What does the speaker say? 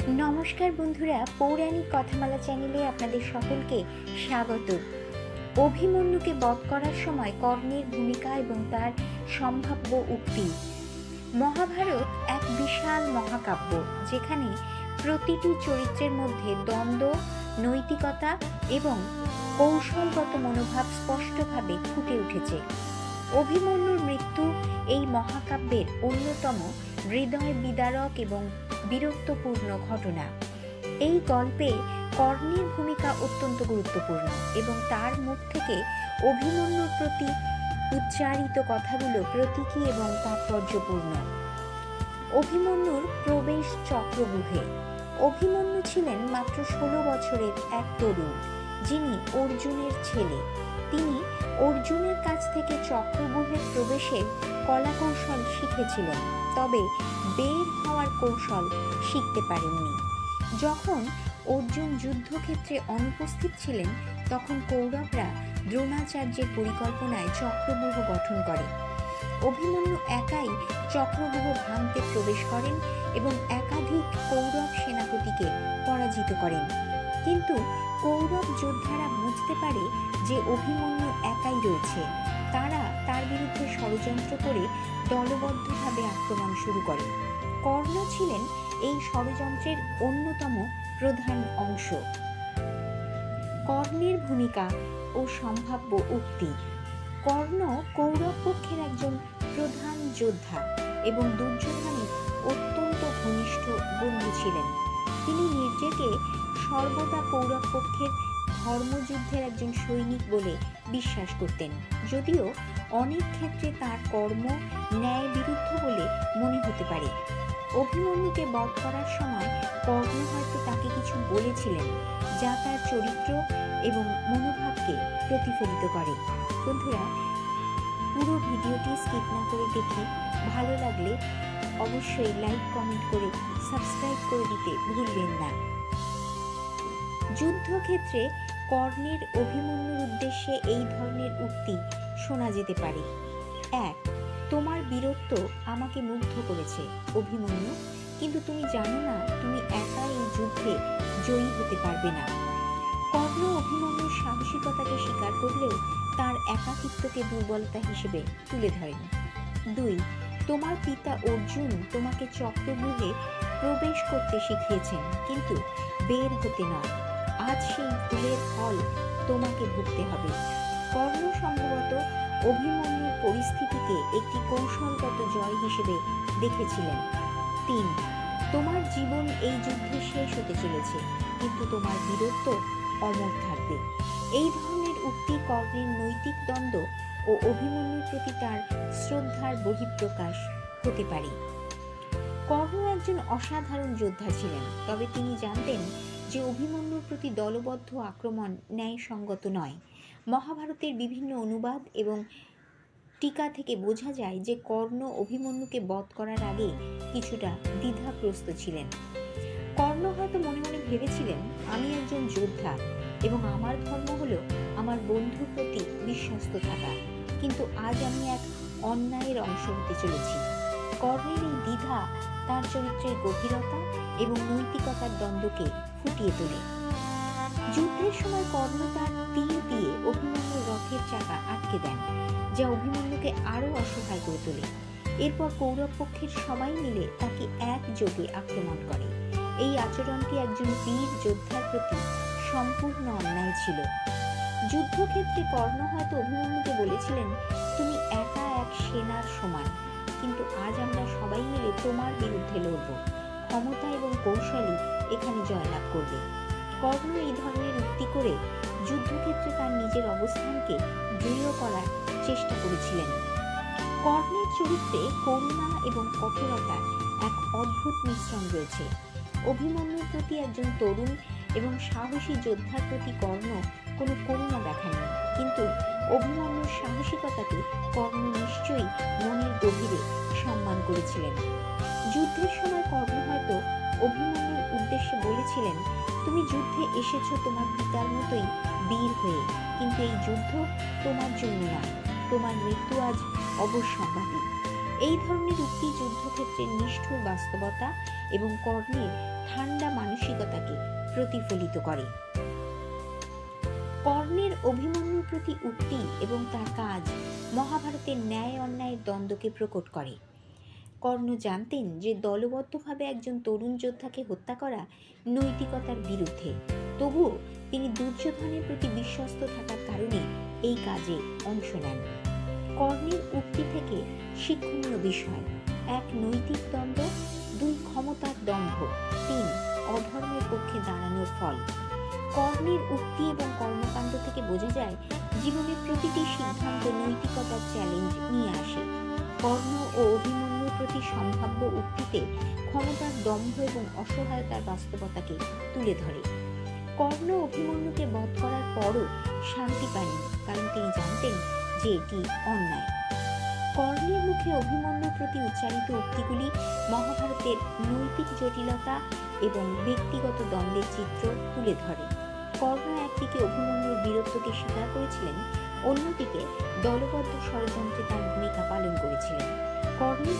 নমস্কার বন্ধুরা, পৌরাণিক কথামালা চ্যানেলে আপনাদের সকলকে স্বাগত। অভিমন্যুকে বধ করার সময় কর্ণের ভূমিকা এবং তার সম্ভাব্য উক্তি। মহাভারত এক বিশাল মহাকাব্য, যেখানে প্রতিটি চরিত্রের মধ্যে দ্বন্দ্ব, নৈতিকতা এবং কৌশলগত মনোভাব স্পষ্টভাবে ফুটে উঠেছে। অভিমন্যুর মৃত্যু এই মহাকাব্যের অন্যতম হৃদয় বিদারক এবং বীরত্বপূর্ণ ঘটনা। এই গল্পে কর্ণের ভূমিকা অত্যন্ত গুরুত্বপূর্ণ এবং তার মুখ থেকে অভিমন্যুর প্রতি উচ্চারিত কথাগুলো প্রতীকী এবং তাৎপর্যপূর্ণ। অভিমন্যুর প্রবেশ চক্রব্যূহে। অভিমন্যু ছিলেন মাত্র 16 বছরের এক তরুণ, যিনি অর্জুনের ছেলে। তিনি অর্জুনের কাছ থেকে চক্রব্যূহে প্রবেশের কলাকৌশল শিখেছিলেন, তবে বের হওয়ার কৌশল শিখতে পারেননি। যখন অর্জুন যুদ্ধক্ষেত্রে অনুপস্থিত ছিলেন, তখন কৌরবরা দ্রোণাচার্যের পরিকল্পনায় চক্রব্যূহ গঠন করে। অভিমন্যু একাই চক্রব্যূহ ভাঙতে প্রবেশ করেন এবং একাধিক কৌরব সেনাপতিকে পরাজিত করেন। কিন্তু কৌরব যোদ্ধারা বুঝতে পারে যে অভিমন্যু একাই রয়েছে। তারা তার বিরুদ্ধে ষড়যন্ত্র করে দলবদ্ধভাবে আক্রমণ শুরু করে। কর্ণ ছিলেন এই ষড়যন্ত্রের অন্যতম প্রধান অংশ। কর্ণের ভূমিকা ও সম্ভাব্য উক্তি। কর্ণ কৌরব পক্ষের একজন প্রধান যোদ্ধা এবং দুর্যোধনের অত্যন্ত ঘনিষ্ঠ বন্ধু ছিলেন। তিনি নিজেকে সর্বদা কৌরব পক্ষের ধর্মযুদ্ধের একজন সৈনিক বলে বিশ্বাস করতেন, যদিও অনেক ক্ষেত্রে তার কর্ম ন্যায় বিরুদ্ধ বলে মনে হতে পারে। অভিমন্যুকে বধ করার সময় কর্ণ হয়তো তাকে কিছু বলেছিলেন, যা তার চরিত্র এবং মনোভাবকে প্রতিফলিত করে। বন্ধুরা, পুরো ভিডিওটি স্কিপ না করে দেখে ভালো লাগলে অবশ্যই লাইক, কমেন্ট করে সাবস্ক্রাইব করে দিতে ভুলবেন না। যুদ্ধক্ষেত্রে কর্ণের অভিমন্যুর উদ্দেশ্যে এই ধরনের উক্তি শোনা যেতে পারে। 1. তোমার বীরত্ব আমাকে মুগ্ধ করেছে অভিমন্যু, কিন্তু তুমি জানো না তুমি একা এই যুদ্ধে জয়ী হতে পারবে না। কর্ণ অভিমন্যুর সাহসিকতাকে স্বীকার করলেও তার একাকিত্বকে দুর্বলতা হিসেবে তুলে ধরেন। 2. তোমার পিতা অর্জুন তোমাকে চক্রব্যূহে প্রবেশ করতে শিখিয়েছেন, কিন্তু বের হতে নয়। আজ সেই ভুলের ফল তোমাকে ভুগতে হবে। কর্ণ সম্ভবত অভিমন্যুর পরিস্থিতিকে একটি কৌশলগত জয় হিসেবে দেখেছিলেন। 3. তোমার জীবন এই যুদ্ধে শেষ হতে চলেছে, কিন্তু তোমার বীরত্ব অমর থাকবে। এই ধরনের উক্তি কর্ণের নৈতিক দ্বন্দ্ব ও অভিমন্যুর প্রতি তার শ্রদ্ধার বহিঃপ্রকাশ হতে পারে। কর্ণ একজন অসাধারণ যোদ্ধা ছিলেন, তবে তিনি জানতেন যে অভিমন্যুর প্রতি দলবদ্ধ আক্রমণ ন্যায়সঙ্গত নয়। মহাভারতের বিভিন্ন অনুবাদ এবং টিকা থেকে বোঝা যায় যে কর্ণ অভিমন্যুকে বধ করার আগে কিছুটা দ্বিধাগ্রস্ত ছিলেন। কর্ণ হয়তো মনে মনে ভেবেছিলেন, আমি একজন যোদ্ধা এবং আমার ধর্ম হলো আমার বন্ধুর প্রতি বিশ্বস্ত থাকা, কিন্তু আজ আমি এক অন্যায়ের অংশ হতে চলেছি। কর্ণের এই দ্বিধা তার চরিত্রের গভীরতা এবং নৈতিকতার দ্বন্দ্বকে ফুটিয়ে তোলে। যুদ্ধের সময় কর্ণ তার তীর দিয়ে অভিমন্যুর রথের চাকা আটকে দেন, যা অভিমন্যুকে আরও অসহায় করে তোলে। এরপর কৌরব পক্ষের সবাই মিলে তাকে একযোগে আক্রমণ করে। এই আচরণটি একজন বীর যোদ্ধার প্রতি সম্পূর্ণ অন্যায় ছিল। যুদ্ধক্ষেত্রে কর্ণ হয়তো অভিমন্যুকে বলেছিলেন, তুমি একা এক সেনার সমান, কিন্তু আজ আমরা সবাই মিলে তোমার বিরুদ্ধে লড়ব। ক্ষমতা এবং কৌশলই এখানে জয়লাভ করবে। কর্ণ এই ধরনের উক্তি করে যুদ্ধক্ষেত্রে তার নিজের অবস্থানকে দৃঢ় করার চেষ্টা করেছিলেন। কর্ণের চরিত্রে করুণা এবং কঠোরতার এক অদ্ভুত মিশ্রণ রয়েছে। অভিমন্যুর প্রতি একজন তরুণ এবং সাহসী যোদ্ধার প্রতি কর্ণ কোনো করুণা দেখাননি, কিন্তু অভিমন্যুর সাহসিকতাকে কর্ণ নিশ্চয়ই মনের গভীরে সম্মান করেছিলেন। যুদ্ধের সময় কর্ণ হয়তো অভিমন্যুর উদ্দেশ্যে বলেছিলেন, তুমি যুদ্ধে এসেছো তোমার পিতার মতোই বীর হয়ে, কিন্তু এই যুদ্ধ তোমার জন্য নয়, তোমার মৃত্যু আজ অবশ্যম্ভাবী। এই ধরনের উক্তি যুদ্ধক্ষেত্রের নিষ্ঠুর বাস্তবতা এবং কর্ণের ঠান্ডা মানসিকতাকে প্রতিফলিত করে। কর্ণের অভিমন্যুর প্রতি উক্তি এবং তার কাজ মহাভারতের ন্যায় অন্যায়ের দ্বন্দ্বকে প্রকট করে। কর্ণ জানতেন যে দলবদ্ধভাবে একজন তরুণ যোদ্ধাকে হত্যা করা নৈতিকতার বিরুদ্ধে, তবুও তিনি দুর্যোধনের প্রতি বিশ্বস্ত থাকার কারণে এই কাজে অংশ নেন। কর্ণের উক্তি থেকে শিক্ষণীয় বিষয়: ১. নৈতিক দ্বন্দ্ব, ২. ক্ষমতার দম্ভ, ৩. অধর্মের পক্ষে দাঁড়ানোর ফল। কর্ণের উক্তি এবং কর্মকাণ্ড থেকে বোঝা যায় জীবনের প্রতিটি সিদ্ধান্ত নৈতিকতার চ্যালেঞ্জ নিয়ে আসে। কর্ণ ও অভিমন্যুর প্রতি সম্ভাব্য উক্তিতে ক্ষমতার দম্ভ এবং অসহায়তার বাস্তবতাকে তুলে ধরে। কর্ণ অভিমন্যুকে বধ করার পরও শান্তি পাননি, কারণ তিনি জানতেন যে এটি অন্যায়। কর্ণের মুখে অভিমন্যুর প্রতি উচ্চারিত উক্তিগুলি মহাভারতের নৈতিক জটিলতা এবং ব্যক্তিগত দ্বন্দ্বের চিত্র তুলে ধরে। কর্ণ একদিকে অভিমন্যুর বীরত্বকে স্বীকার করেছিলেন, অন্যদিকে দলবদ্ধ ষড়যন্ত্রে তার ভূমিকা পালন করেছিলেন। কর্ণের